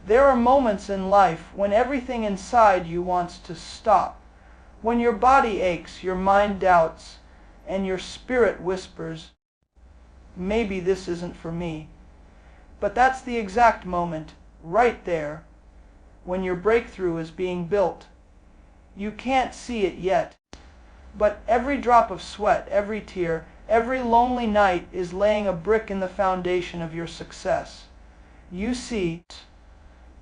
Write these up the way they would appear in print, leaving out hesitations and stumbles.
There are moments in life when everything inside you wants to stop. When your body aches, your mind doubts, and your spirit whispers, maybe this isn't for me. But that's the exact moment, right there, when your breakthrough is being built. You can't see it yet, but every drop of sweat, every tear, every lonely night is laying a brick in the foundation of your success. You see,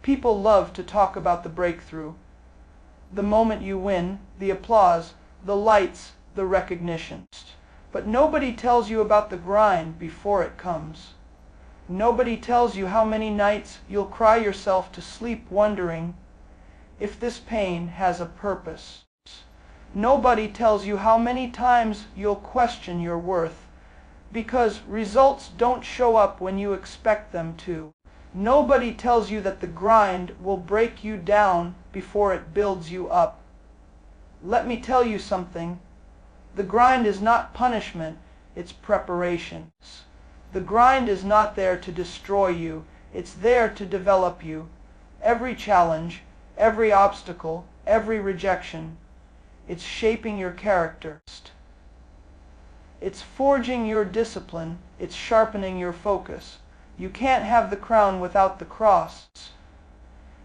people love to talk about the breakthrough, the moment you win, the applause, the lights, the recognition. But nobody tells you about the grind before it comes. Nobody tells you how many nights you'll cry yourself to sleep wondering if this pain has a purpose. Nobody tells you how many times you'll question your worth, because results don't show up when you expect them to. Nobody tells you that the grind will break you down before it builds you up. Let me tell you something. The grind is not punishment, it's preparation. The grind is not there to destroy you, it's there to develop you. Every challenge, every obstacle, every rejection, it's shaping your character. It's forging your discipline, it's sharpening your focus. You can't have the crown without the cross.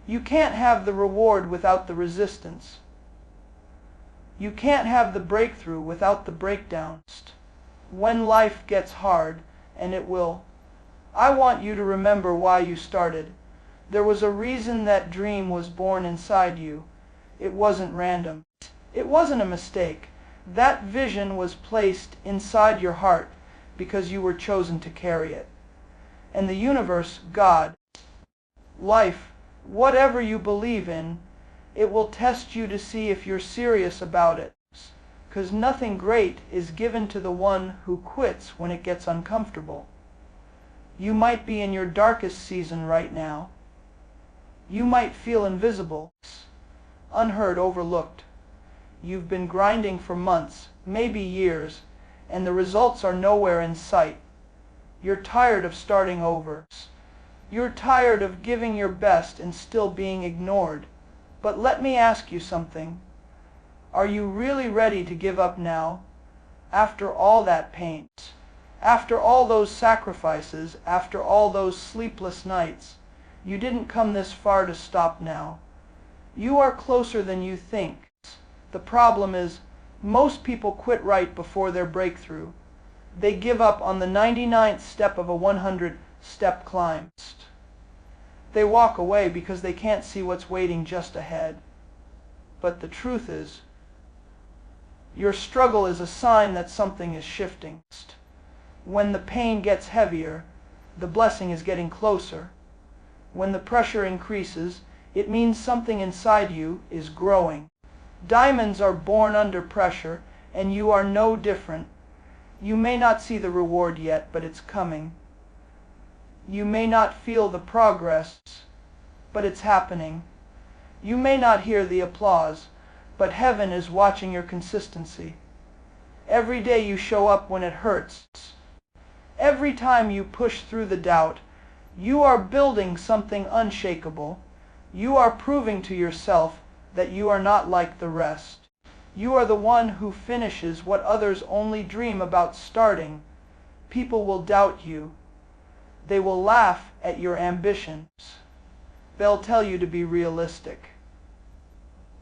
You can't have the reward without the resistance. You can't have the breakthrough without the breakdown. When life gets hard, and it will, I want you to remember why you started. There was a reason that dream was born inside you. It wasn't random. It wasn't a mistake. That vision was placed inside your heart because you were chosen to carry it. And the universe, God, life, whatever you believe in, it will test you to see if you're serious about it. Because nothing great is given to the one who quits when it gets uncomfortable. You might be in your darkest season right now. You might feel invisible, unheard, overlooked. You've been grinding for months, maybe years, and the results are nowhere in sight. You're tired of starting over. You're tired of giving your best and still being ignored. But let me ask you something. Are you really ready to give up now? After all that pain, after all those sacrifices, after all those sleepless nights, you didn't come this far to stop now. You are closer than you think. The problem is, most people quit right before their breakthrough. They give up on the 99th step of a 100-step climb. They walk away because they can't see what's waiting just ahead. But the truth is, your struggle is a sign that something is shifting. When the pain gets heavier, the blessing is getting closer. When the pressure increases, it means something inside you is growing. Diamonds are born under pressure, and you are no different. You may not see the reward yet, but it's coming. You may not feel the progress, but it's happening. You may not hear the applause, but heaven is watching your consistency. Every day you show up when it hurts. Every time you push through the doubt, you are building something unshakable. You are proving to yourself that you are not like the rest. You are the one who finishes what others only dream about starting. People will doubt you. They will laugh at your ambitions. They'll tell you to be realistic.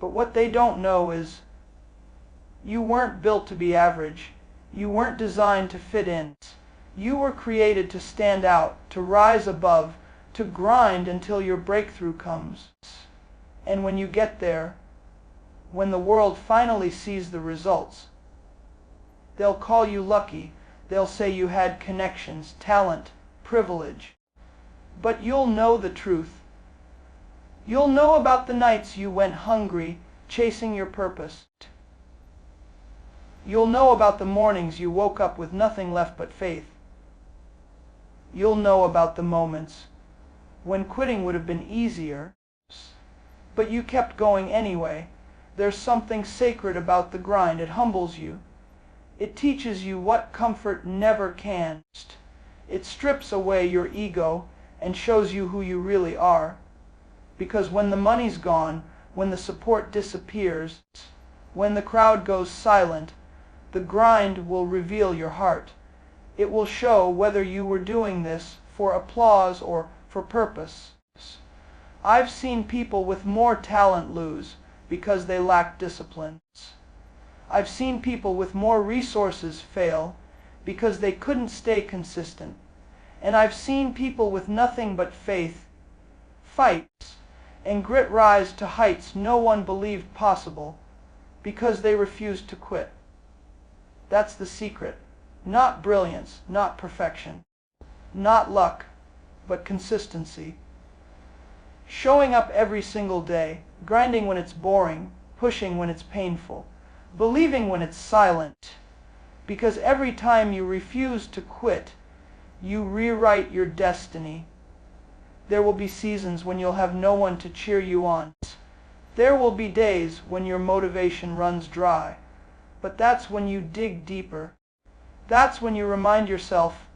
But what they don't know is you weren't built to be average. You weren't designed to fit in. You were created to stand out, to rise above, to grind until your breakthrough comes. And when you get there, when the world finally sees the results, they'll call you lucky. They'll say you had connections, talent, privilege. But you'll know the truth. You'll know about the nights you went hungry, chasing your purpose. You'll know about the mornings you woke up with nothing left but faith. You'll know about the moments when quitting would have been easier, but you kept going anyway. There's something sacred about the grind. It humbles you. It teaches you what comfort never can. It strips away your ego and shows you who you really are. Because when the money's gone, when the support disappears, when the crowd goes silent, the grind will reveal your heart. It will show whether you were doing this for applause or for purpose. I've seen people with more talent lose because they lack discipline. I've seen people with more resources fail because they couldn't stay consistent. And I've seen people with nothing but faith fight and grit rise to heights no one believed possible because they refused to quit. That's the secret. Not brilliance, not perfection, not luck, but consistency. Showing up every single day, grinding when it's boring, pushing when it's painful, believing when it's silent. Because every time you refuse to quit, you rewrite your destiny. There will be seasons when you'll have no one to cheer you on. There will be days when your motivation runs dry. But that's when you dig deeper. That's when you remind yourself,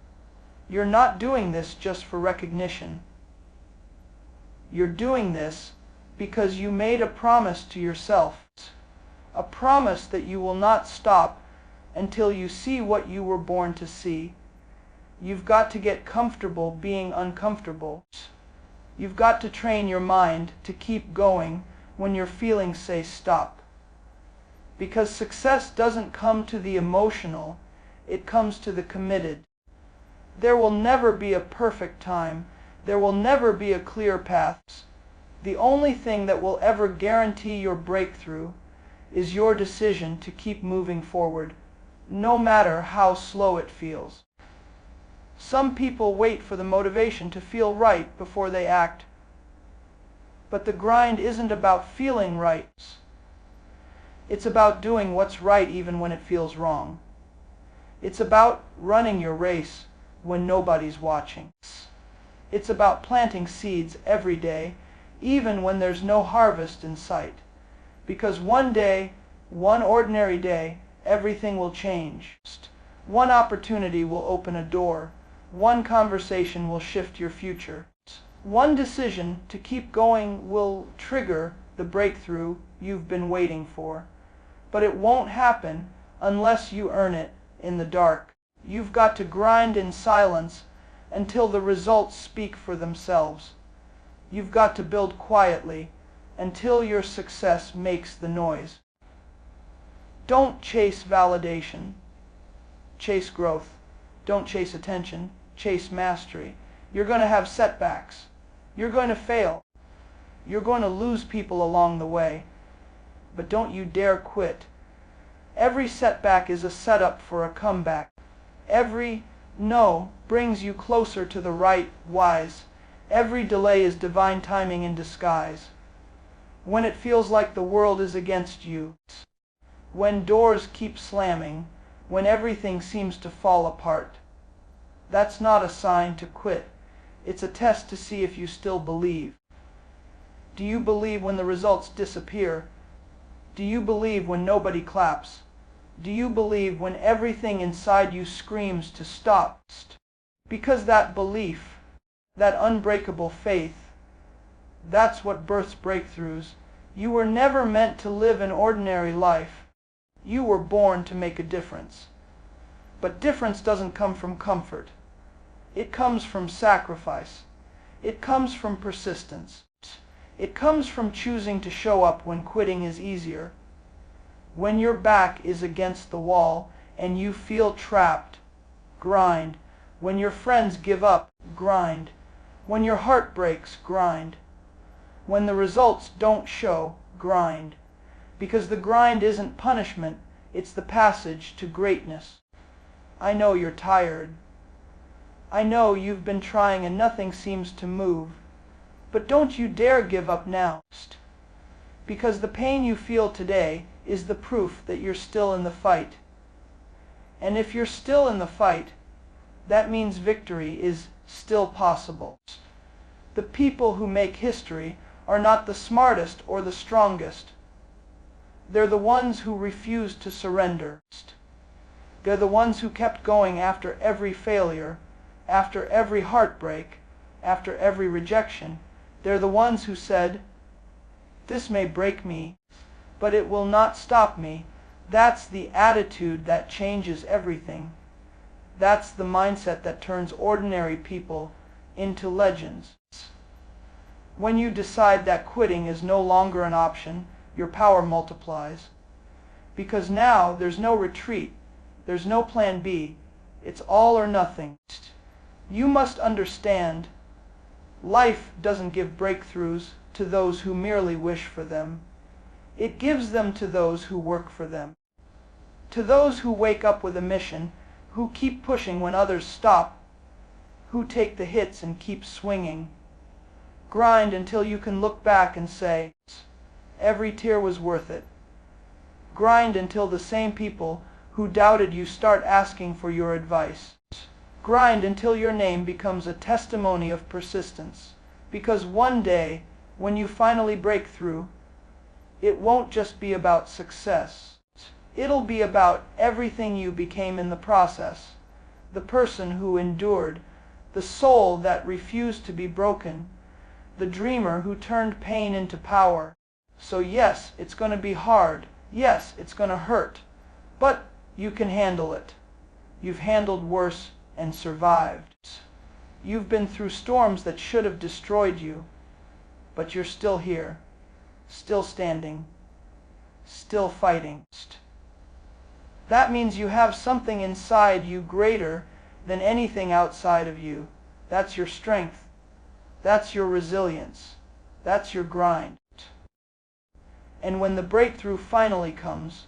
you're not doing this just for recognition. You're doing this because you made a promise to yourself. A promise that you will not stop until you see what you were born to see. You've got to get comfortable being uncomfortable. You've got to train your mind to keep going when your feelings say stop. Because success doesn't come to the emotional, it comes to the committed. There will never be a perfect time. There will never be a clear path. The only thing that will ever guarantee your breakthrough is your decision to keep moving forward, no matter how slow it feels. Some people wait for the motivation to feel right before they act. But the grind isn't about feeling right. It's about doing what's right even when it feels wrong. It's about running your race when nobody's watching. It's about planting seeds every day, even when there's no harvest in sight. Because one day, one ordinary day, everything will change. One opportunity will open a door. One conversation will shift your future. One decision to keep going will trigger the breakthrough you've been waiting for. But it won't happen unless you earn it in the dark. You've got to grind in silence until the results speak for themselves. You've got to build quietly until your success makes the noise. Don't chase validation. Chase growth. Don't chase attention. Chase mastery. You're going to have setbacks. You're going to fail. You're going to lose people along the way. But don't you dare quit. Every setback is a setup for a comeback. Every no brings you closer to the right wise. Every delay is divine timing in disguise. When it feels like the world is against you, when doors keep slamming, when everything seems to fall apart, that's not a sign to quit. It's a test to see if you still believe. Do you believe when the results disappear? Do you believe when nobody claps? Do you believe when everything inside you screams to stop? Because that belief, that unbreakable faith, that's what births breakthroughs. You were never meant to live an ordinary life. You were born to make a difference. But difference doesn't come from comfort. It comes from sacrifice. It comes from persistence. It comes from choosing to show up when quitting is easier. When your back is against the wall and you feel trapped, grind. When your friends give up, grind. When your heart breaks, grind. When the results don't show, grind. Because the grind isn't punishment, it's the passage to greatness. I know you're tired. I know you've been trying and nothing seems to move. But don't you dare give up now. Because the pain you feel today is the proof that you're still in the fight. And if you're still in the fight, that means victory is still possible. The people who make history are not the smartest or the strongest. They're the ones who refuse to surrender. They're the ones who kept going after every failure, after every heartbreak, after every rejection, They're the ones who said, "This may break me, but it will not stop me." That's the attitude that changes everything. That's the mindset that turns ordinary people into legends. When you decide that quitting is no longer an option, your power multiplies. Because now there's no retreat, there's no plan B, it's all or nothing. You must understand, life doesn't give breakthroughs to those who merely wish for them. It gives them to those who work for them. To those who wake up with a mission, who keep pushing when others stop, who take the hits and keep swinging. Grind until you can look back and say, every tear was worth it. Grind until the same people who doubted you start asking for your advice. Grind until your name becomes a testimony of persistence. Because one day, when you finally break through, it won't just be about success. It'll be about everything you became in the process. The person who endured, the soul that refused to be broken, the dreamer who turned pain into power. So yes, it's going to be hard. Yes, it's going to hurt. But you can handle it. You've handled worse and survived. You've been through storms that should have destroyed you. But you're still here. Still standing. Still fighting. That means you have something inside you greater than anything outside of you. That's your strength. That's your resilience. That's your grind. And when the breakthrough finally comes,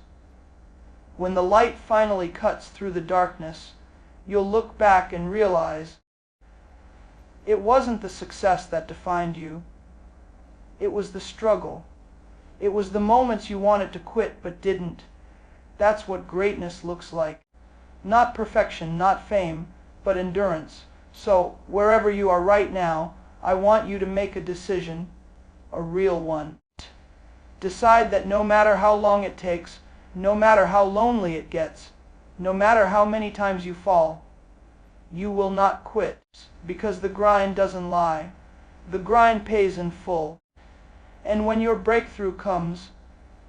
when the light finally cuts through the darkness, you'll look back and realize it wasn't the success that defined you. It was the struggle. It was the moments you wanted to quit but didn't. That's what greatness looks like. Not perfection, not fame, but endurance. So, wherever you are right now, I want you to make a decision, a real one. Decide that no matter how long it takes, no matter how lonely it gets, no matter how many times you fall, you will not quit. Because the grind doesn't lie. The grind pays in full. And when your breakthrough comes,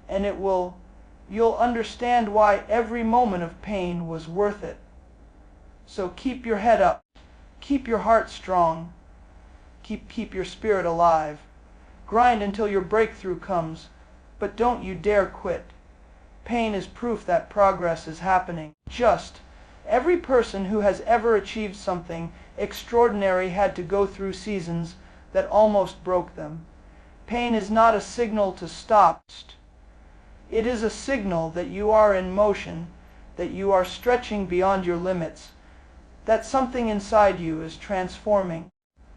and it will, you'll understand why every moment of pain was worth it. So keep your head up. Keep your heart strong. Keep your spirit alive. Grind until your breakthrough comes, but don't you dare quit. Pain is proof that progress is happening. Every person who has ever achieved something extraordinary had to go through seasons that almost broke them. Pain is not a signal to stop. It is a signal that you are in motion, that you are stretching beyond your limits, that something inside you is transforming.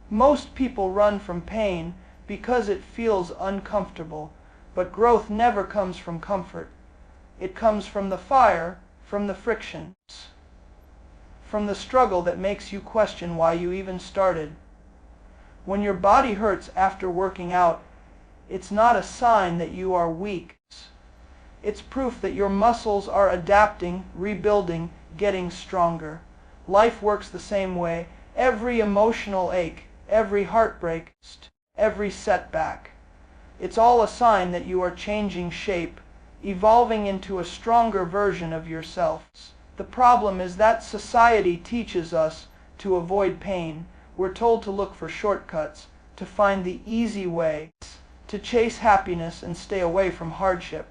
Most people run from pain because it feels uncomfortable, but growth never comes from comfort. It comes from the fire, from the friction, from the struggle that makes you question why you even started. When your body hurts after working out, it's not a sign that you are weak. It's proof that your muscles are adapting, rebuilding, getting stronger. Life works the same way. Every emotional ache, every heartbreak, every setback. It's all a sign that you are changing shape, evolving into a stronger version of yourself. The problem is that society teaches us to avoid pain. We're told to look for shortcuts, to find the easy way, to chase happiness and stay away from hardship.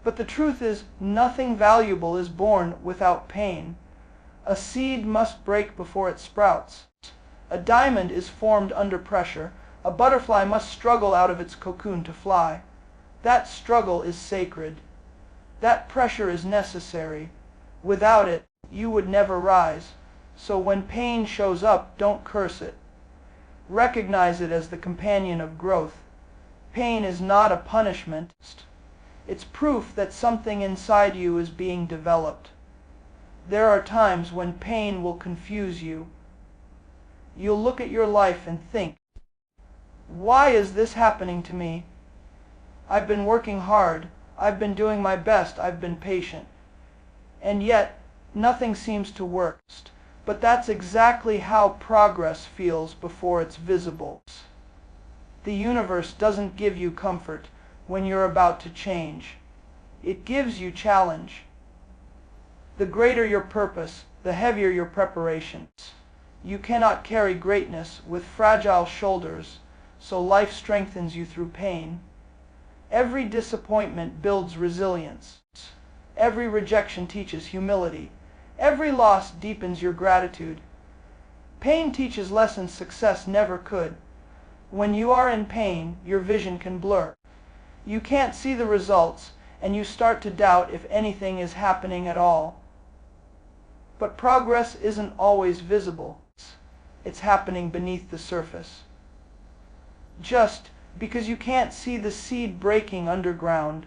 But the truth is, nothing valuable is born without pain. A seed must break before it sprouts. A diamond is formed under pressure. A butterfly must struggle out of its cocoon to fly. That struggle is sacred. That pressure is necessary. Without it, you would never rise. So when pain shows up, don't curse it. Recognize it as the companion of growth. Pain is not a punishment. It's proof that something inside you is being developed. There are times when pain will confuse you. You'll look at your life and think, why is this happening to me? I've been working hard. I've been doing my best. I've been patient. And yet, nothing seems to work. But that's exactly how progress feels before it's visible. The universe doesn't give you comfort when you're about to change. It gives you challenge. The greater your purpose, the heavier your preparations. You cannot carry greatness with fragile shoulders, so life strengthens you through pain. Every disappointment builds resilience. Every rejection teaches humility. Every loss deepens your gratitude. Pain teaches lessons success never could. When you are in pain, your vision can blur. You can't see the results, and you start to doubt if anything is happening at all. But progress isn't always visible. It's happening beneath the surface. Just because you can't see the seed breaking underground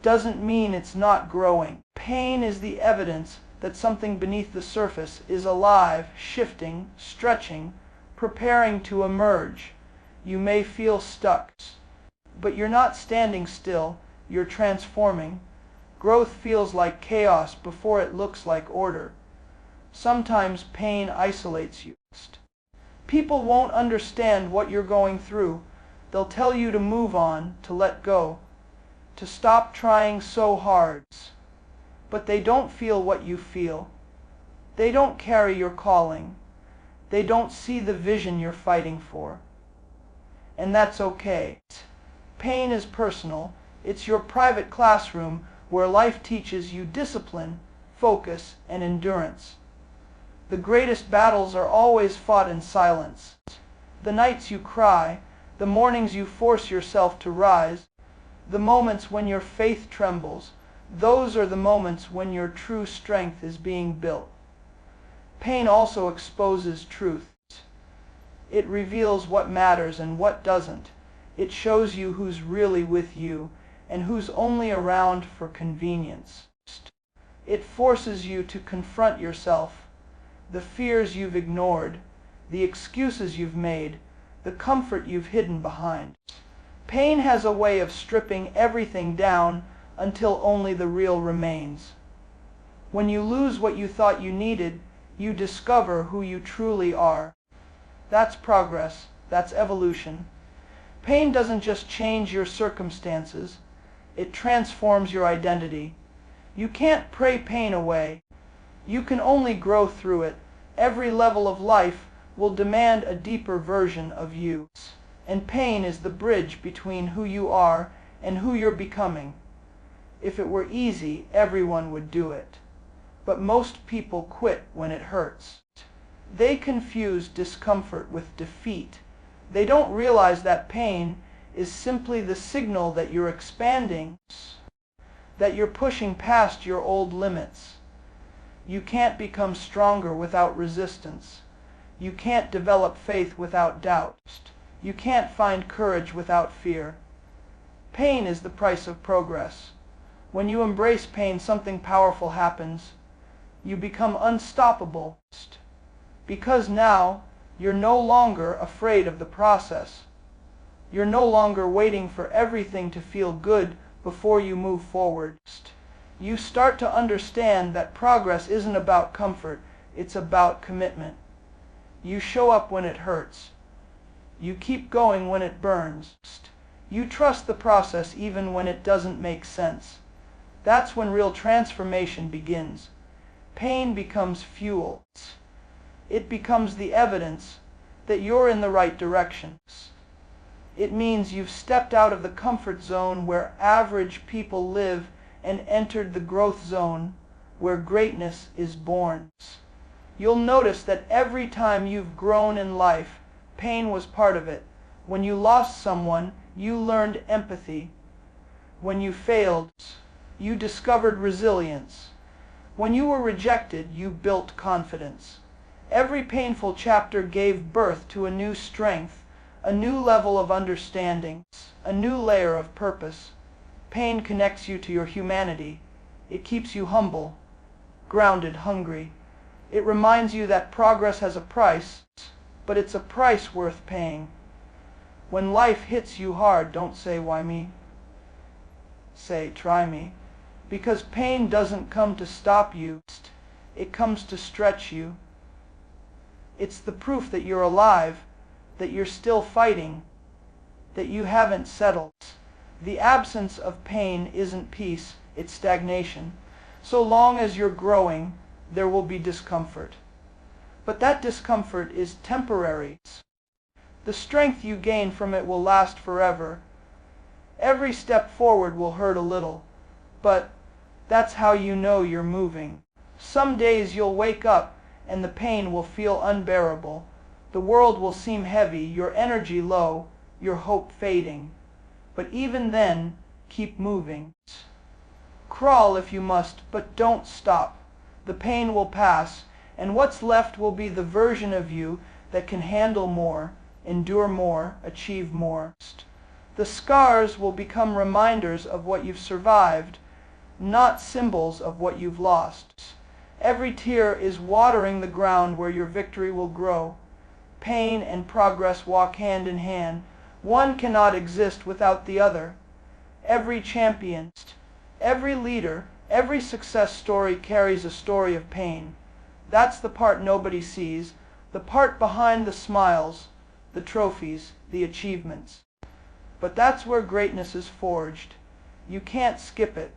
doesn't mean it's not growing. Pain is the evidence that something beneath the surface is alive, shifting, stretching, preparing to emerge. You may feel stuck, but you're not standing still, you're transforming. Growth feels like chaos before it looks like order. Sometimes pain isolates you. People won't understand what you're going through. They'll tell you to move on, to let go, to stop trying so hard. But they don't feel what you feel. They don't carry your calling. They don't see the vision you're fighting for. And that's okay. Pain is personal. It's your private classroom where life teaches you discipline, focus, and endurance. The greatest battles are always fought in silence. The nights you cry, the mornings you force yourself to rise, the moments when your faith trembles, those are the moments when your true strength is being built. Pain also exposes truth. It reveals what matters and what doesn't. It shows you who's really with you and who's only around for convenience. It forces you to confront yourself, the fears you've ignored, the excuses you've made, the comfort you've hidden behind. Pain has a way of stripping everything down until only the real remains. When you lose what you thought you needed, you discover who you truly are. That's progress. That's evolution. Pain doesn't just change your circumstances. It transforms your identity. You can't pray pain away. You can only grow through it. Every level of life will demand a deeper version of you. And pain is the bridge between who you are and who you're becoming. If it were easy, everyone would do it. But most people quit when it hurts. They confuse discomfort with defeat. They don't realize that pain is simply the signal that you're expanding, that you're pushing past your old limits. You can't become stronger without resistance. You can't develop faith without doubt. You can't find courage without fear. Pain is the price of progress. When you embrace pain, something powerful happens. You become unstoppable. Because now, you're no longer afraid of the process. You're no longer waiting for everything to feel good before you move forward. You start to understand that progress isn't about comfort, it's about commitment. You show up when it hurts. You keep going when it burns. You trust the process even when it doesn't make sense. That's when real transformation begins. Pain becomes fuel. It becomes the evidence that you're in the right direction. It means you've stepped out of the comfort zone where average people live and entered the growth zone where greatness is born. You'll notice that every time you've grown in life, pain was part of it. When you lost someone, you learned empathy. When you failed, you discovered resilience. When you were rejected, you built confidence. Every painful chapter gave birth to a new strength, a new level of understanding, a new layer of purpose. Pain connects you to your humanity. It keeps you humble, grounded, hungry. It reminds you that progress has a price, but it's a price worth paying. When life hits you hard, don't say, "Why me?" Say, "Try me." Because pain doesn't come to stop you. It comes to stretch you. It's the proof that you're alive, that you're still fighting. that you haven't settled. The absence of pain isn't peace, it's stagnation. So long as you're growing, there will be discomfort. But that discomfort is temporary. The strength you gain from it will last forever. Every step forward will hurt a little, but that's how you know you're moving. Some days you'll wake up and the pain will feel unbearable. The world will seem heavy, your energy low, your hope fading. But even then, keep moving. Crawl if you must, but don't stop. The pain will pass, and what's left will be the version of you that can handle more, endure more, achieve more. The scars will become reminders of what you've survived, not symbols of what you've lost. Every tear is watering the ground where your victory will grow. Pain and progress walk hand in hand. One cannot exist without the other. Every champion, every leader, every success story carries a story of pain. That's the part nobody sees, the part behind the smiles, the trophies, the achievements. But that's where greatness is forged. You can't skip it.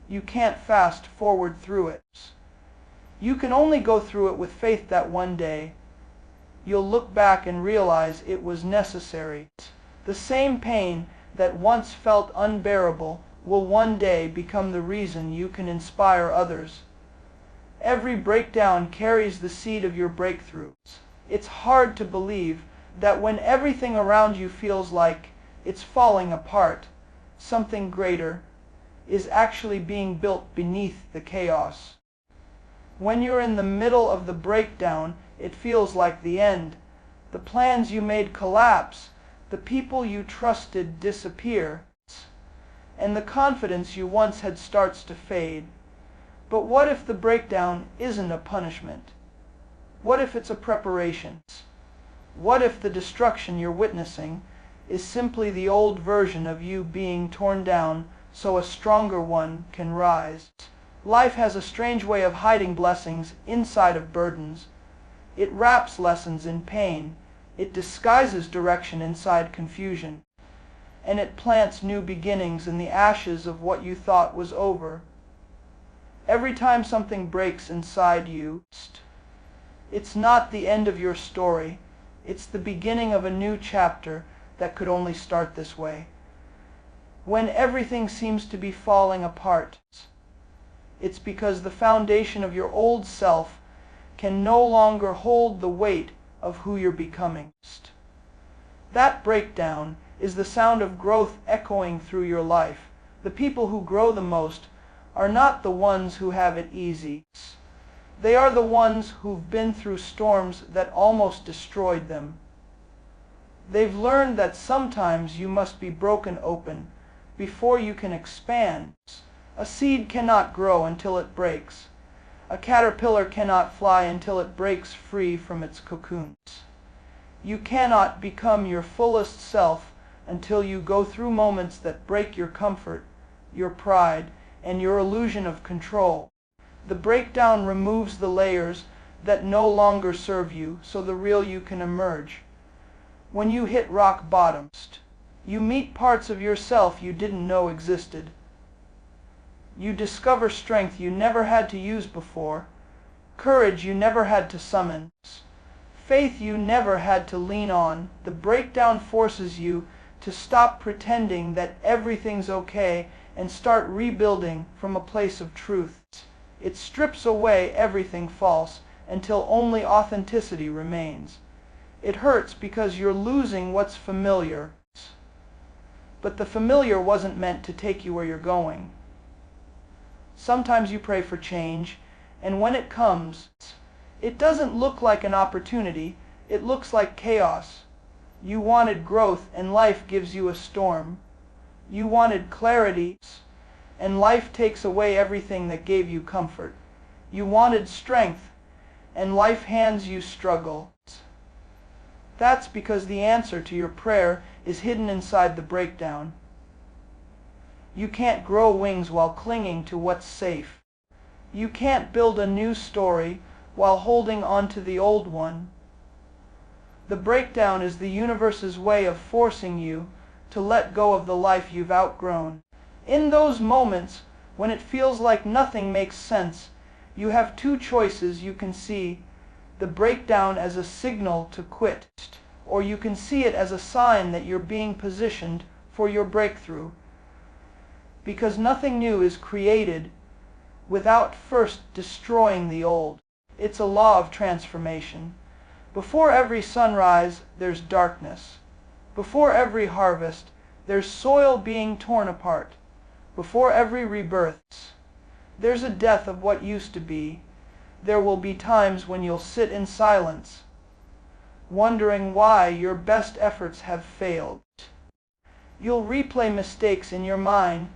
You can't fast forward through it. You can only go through it with faith that one day you'll look back and realize it was necessary. The same pain that once felt unbearable will one day become the reason you can inspire others. Every breakdown carries the seed of your breakthroughs. It's hard to believe that when everything around you feels like it's falling apart, something greater is actually being built beneath the chaos. When you're in the middle of the breakdown, it feels like the end. The plans you made collapse, the people you trusted disappear, and the confidence you once had starts to fade. But what if the breakdown isn't a punishment? What if it's a preparation? What if the destruction you're witnessing is simply the old version of you being torn down so a stronger one can rise? Life has a strange way of hiding blessings inside of burdens. It wraps lessons in pain. It disguises direction inside confusion. And it plants new beginnings in the ashes of what you thought was over. Every time something breaks inside you, it's not the end of your story. It's the beginning of a new chapter that could only start this way. When everything seems to be falling apart, it's because the foundation of your old self can no longer hold the weight of who you're becoming. That breakdown is the sound of growth echoing through your life. The people who grow the most are not the ones who have it easy. They are the ones who've been through storms that almost destroyed them. They've learned that sometimes you must be broken open before you can expand. A seed cannot grow until it breaks. A caterpillar cannot fly until it breaks free from its cocoon. You cannot become your fullest self until you go through moments that break your comfort, your pride, and your illusion of control. The breakdown removes the layers that no longer serve you, so the real you can emerge. When you hit rock bottom, you meet parts of yourself you didn't know existed. You discover strength you never had to use before, courage you never had to summon, faith you never had to lean on. The breakdown forces you to stop pretending that everything's okay and start rebuilding from a place of truth. It strips away everything false until only authenticity remains. It hurts because you're losing what's familiar, but the familiar wasn't meant to take you where you're going. Sometimes you pray for change, and when it comes, it doesn't look like an opportunity, it looks like chaos. You wanted growth, and life gives you a storm. You wanted clarity, and life takes away everything that gave you comfort. You wanted strength, and life hands you struggle. That's because the answer to your prayer is hidden inside the breakdown. You can't grow wings while clinging to what's safe. You can't build a new story while holding on to the old one. The breakdown is the universe's way of forcing you to let go of the life you've outgrown. In those moments when it feels like nothing makes sense, you have two choices. You can see the breakdown as a signal to quit, or you can see it as a sign that you're being positioned for your breakthrough. Because nothing new is created without first destroying the old. It's a law of transformation. Before every sunrise, there's darkness. Before every harvest, there's soil being torn apart. Before every rebirth, there's a death of what used to be. There will be times when you'll sit in silence, wondering why your best efforts have failed. You'll replay mistakes in your mind,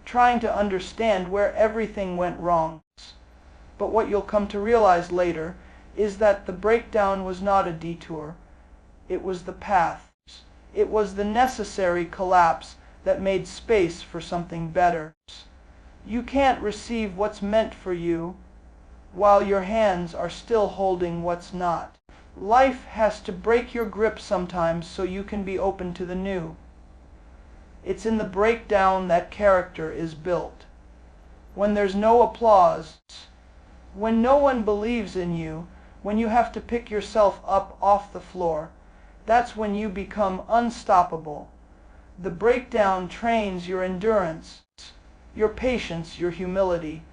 trying to understand where everything went wrong. But what you'll come to realize later is that the breakdown was not a detour. It was the path. It was the necessary collapse that made space for something better. You can't receive what's meant for you while your hands are still holding what's not. Life has to break your grip sometimes so you can be open to the new. It's in the breakdown that character is built. When there's no applause, when no one believes in you, when you have to pick yourself up off the floor, that's when you become unstoppable. The breakdown trains your endurance, your patience, your humility.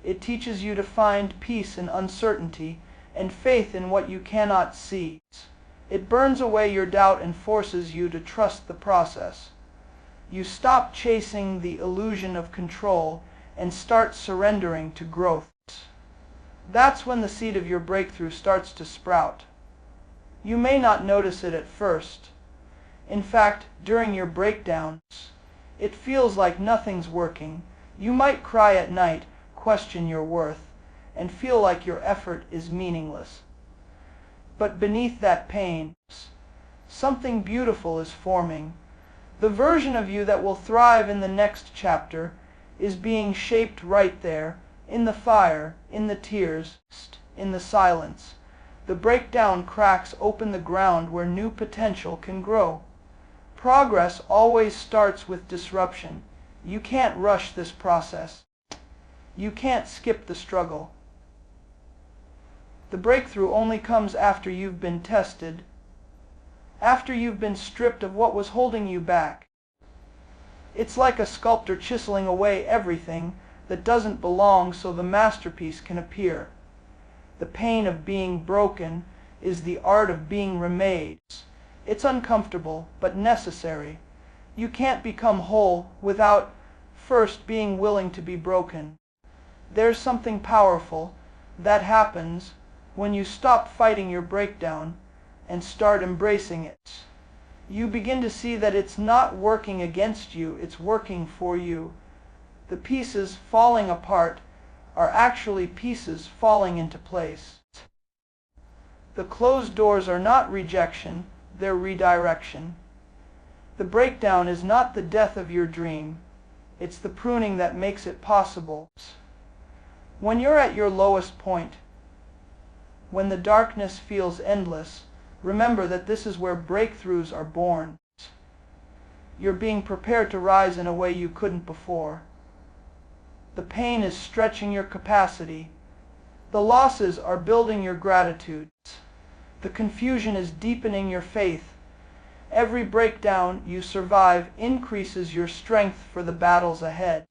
It teaches you to find peace in uncertainty and faith in what you cannot see. It burns away your doubt and forces you to trust the process. You stop chasing the illusion of control and start surrendering to growth. That's when the seed of your breakthrough starts to sprout. You may not notice it at first. In fact, during your breakdowns, it feels like nothing's working. You might cry at night, question your worth, and feel like your effort is meaningless. But beneath that pain, something beautiful is forming. The version of you that will thrive in the next chapter is being shaped right there, in the fire, in the tears, in the silence. The breakdown cracks open the ground where new potential can grow. Progress always starts with disruption. You can't rush this process. You can't skip the struggle. The breakthrough only comes after you've been tested, after you've been stripped of what was holding you back. It's like a sculptor chiseling away everything that doesn't belong so the masterpiece can appear. The pain of being broken is the art of being remade. It's uncomfortable, but necessary. You can't become whole without first being willing to be broken. There's something powerful that happens when you stop fighting your breakdown and start embracing it. You begin to see that it's not working against you, it's working for you. The pieces falling apart are actually pieces falling into place. The closed doors are not rejection, they're redirection. The breakdown is not the death of your dream, it's the pruning that makes it possible. When you're at your lowest point, when the darkness feels endless, remember that this is where breakthroughs are born. You're being prepared to rise in a way you couldn't before. The pain is stretching your capacity. The losses are building your gratitude. The confusion is deepening your faith. Every breakdown you survive increases your strength for the battles ahead.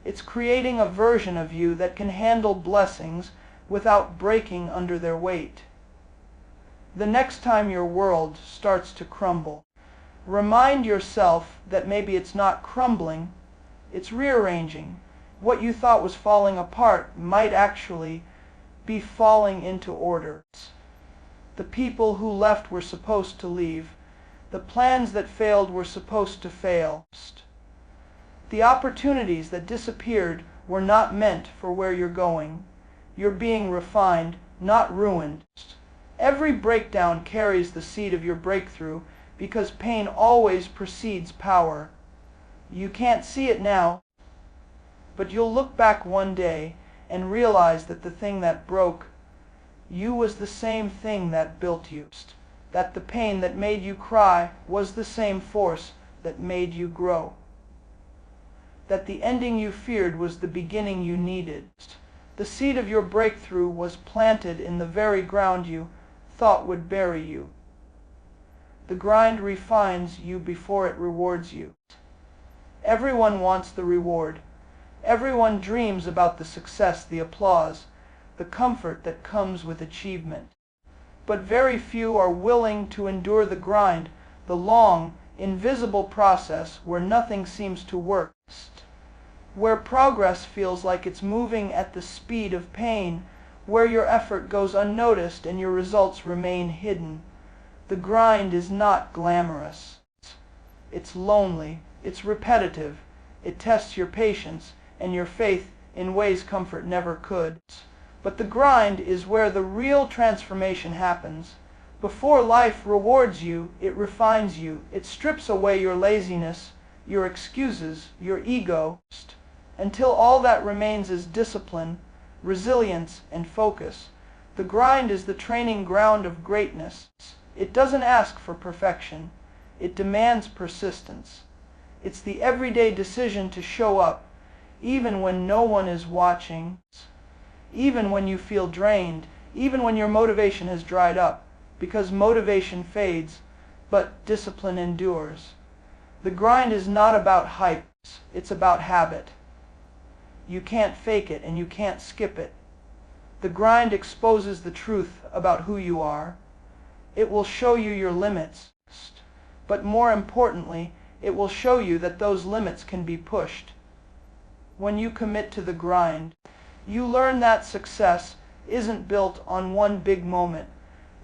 It's creating a version of you that can handle blessings without breaking under their weight. The next time your world starts to crumble, remind yourself that maybe it's not crumbling, it's rearranging. What you thought was falling apart might actually be falling into order. The people who left were supposed to leave. The plans that failed were supposed to fail. The opportunities that disappeared were not meant for where you're going. You're being refined, not ruined. Every breakdown carries the seed of your breakthrough because pain always precedes power. You can't see it now, but you'll look back one day and realize that the thing that broke you was the same thing that built you. that the pain that made you cry was the same force that made you grow, that the ending you feared was the beginning you needed. The seed of your breakthrough was planted in the very ground you thought would bury you. The grind refines you before it rewards you. Everyone wants the reward. Everyone dreams about the success, the applause, the comfort that comes with achievement. But very few are willing to endure the grind, the long, invisible process where nothing seems to work, where progress feels like it's moving at the speed of pain, where your effort goes unnoticed and your results remain hidden. The grind is not glamorous. It's lonely. It's repetitive. It tests your patience and your faith in ways comfort never could. But the grind is where the real transformation happens. Before life rewards you, it refines you. It strips away your laziness, your excuses, your ego, until all that remains is discipline, resilience, and focus. The grind is the training ground of greatness. It doesn't ask for perfection. It demands persistence. It's the everyday decision to show up, even when no one is watching, even when you feel drained, even when your motivation has dried up, because motivation fades, but discipline endures. The grind is not about hype, it's about habit. You can't fake it and you can't skip it. The grind exposes the truth about who you are. It will show you your limits, but more importantly, it will show you that those limits can be pushed. When you commit to the grind, you learn that success isn't built on one big moment.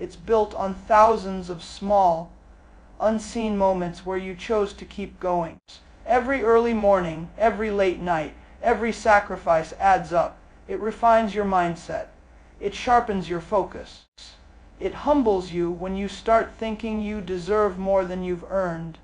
It's built on thousands of small, unseen moments where you chose to keep going. Every early morning, every late night, every sacrifice adds up. It refines your mindset. It sharpens your focus. It humbles you when you start thinking you deserve more than you've earned.